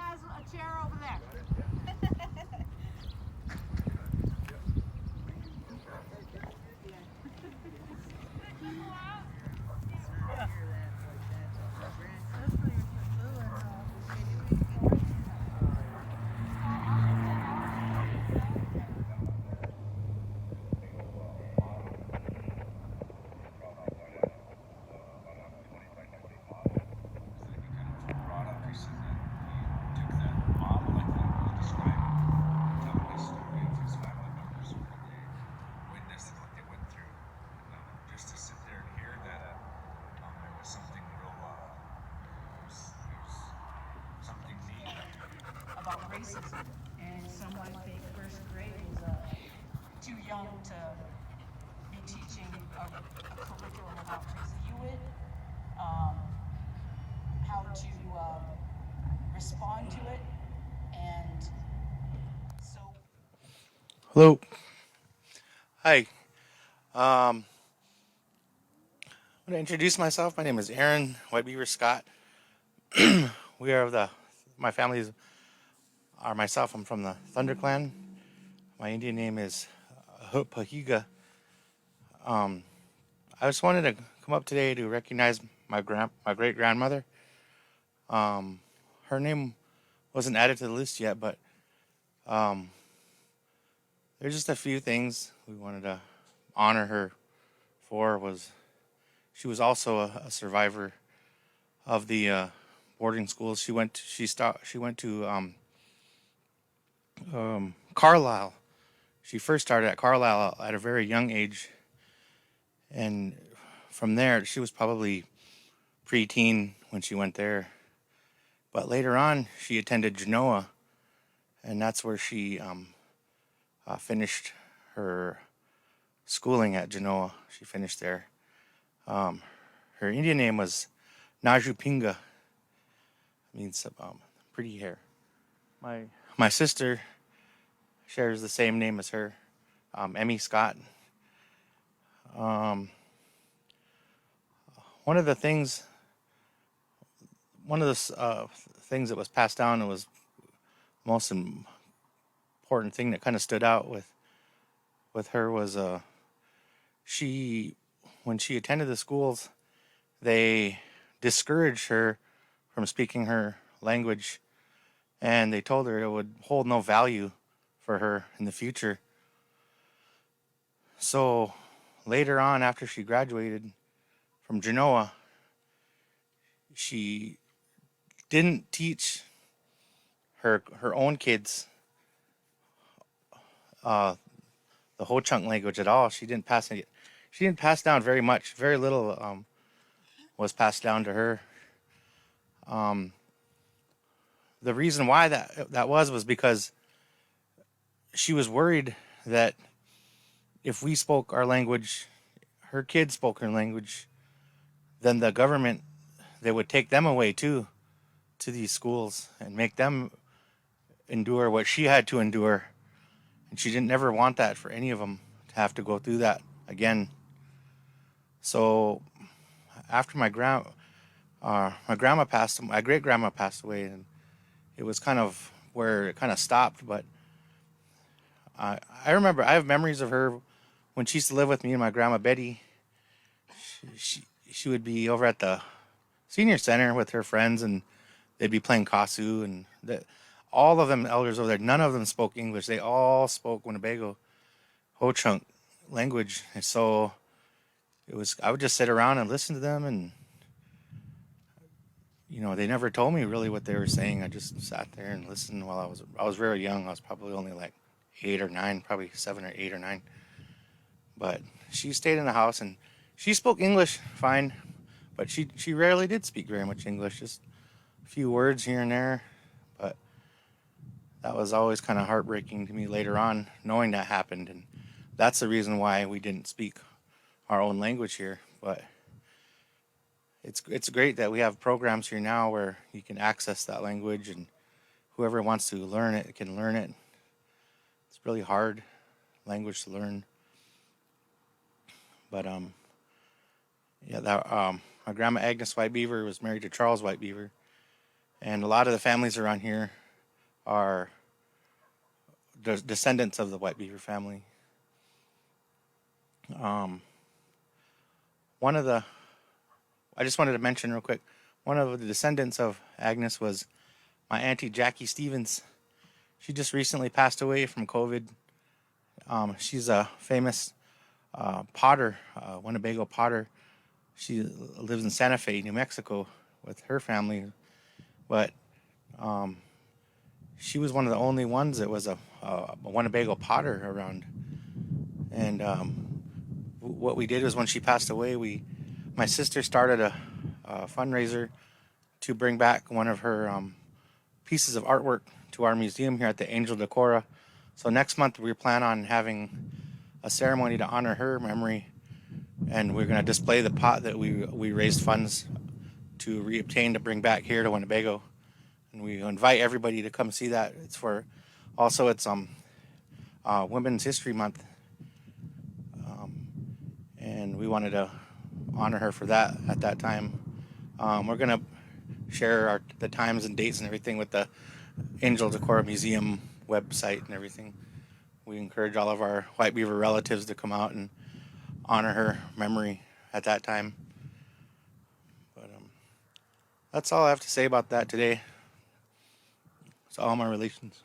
has a chair over there. About racism, and some might think first grade is too young to be teaching a curriculum about racism. You would how to respond to it, and so. Hello. Hi. Um, I'm going to introduce myself. My name is Aaron White Beaver Scott. We are my family are myself. I'm from the Thunder Clan. My Indian name is Pahiga. Um, I just wanted to come up today to recognize my great grandmother. Um, Her name wasn't added to the list yet, but um, there's just a few things we wanted to honor her for. Was She was also a survivor of the boarding schools. She went to Carlisle. She first started at Carlisle at a very young age, and from there she was probably preteen when she went there. But later on, she attended Genoa, and that's where she finished her schooling at Genoa. She finished there. Um, Her Indian name was Najupinga, means pretty hair. My sister shares the same name as her, Emmy Scott. Um, one of the things, one of the things that was passed down, and was the most important thing that kind of stood out with her was she when she attended the schools, they discouraged her from speaking her language, and they told her it would hold no value for her in the future. So later on, after she graduated from Genoa, she didn't teach her own kids uh, the Ho Chunk language at all. She didn't pass down very much. Very little was passed down to her. Um, the reason why that was because she was worried that if we spoke our language, her kids spoke her language, then the government, they would take them away too to these schools and make them endure what she had to endure. And she didn't never want that for any of them to have to go through that again. So after my great grandma passed away, and it was kind of where it kind of stopped. But I remember I have memories of her when she used to live with me and my grandma Betty. She would be over at the senior center with her friends, and they'd be playing kasu, and all of them elders over there, none of them spoke English. They all spoke Winnebago Ho Chunk language. And so I would just sit around and listen to them, and they never told me really what they were saying. I just sat there and listened while I was very young. I was probably only like 8 or 9, probably 7 or 8 or 9. But she stayed in the house, and she spoke English fine, but she rarely did speak very much English, just a few words here and there. But that was always kind of heartbreaking to me later on, knowing that happened, and that's the reason why we didn't speak our own language here. But it's great that we have programs here now where you can access that language, and whoever wants to learn it can learn it. It's really hard language to learn, but yeah, that my grandma Agnes White Beaver was married to Charles White Beaver, And a lot of the families around here are the descendants of the White Beaver family. Um, one of the, I just wanted to mention real quick, one of the descendants of Agnes was my auntie Jackie Stevens. She just recently passed away from COVID. She's a famous potter, Winnebago potter. She lives in Santa Fe, New Mexico, with her family. But she was one of the only ones that was a Winnebago potter around. And what we did was when she passed away, my sister started a fundraiser to bring back one of her pieces of artwork to our museum here at the Angel de Cora. So next month we plan on having a ceremony to honor her memory, and we're going to display the pot that we raised funds to reobtain to bring back here to Winnebago, and we invite everybody to come see that. It's Women's History Month, and we wanted to honor her for that at that time. We're going to share the times and dates and everything with the Angel Decor Museum website and everything. We encourage all of our White Beaver relatives to come out and honor her memory at that time. But that's all I have to say about that today. It's all my relations.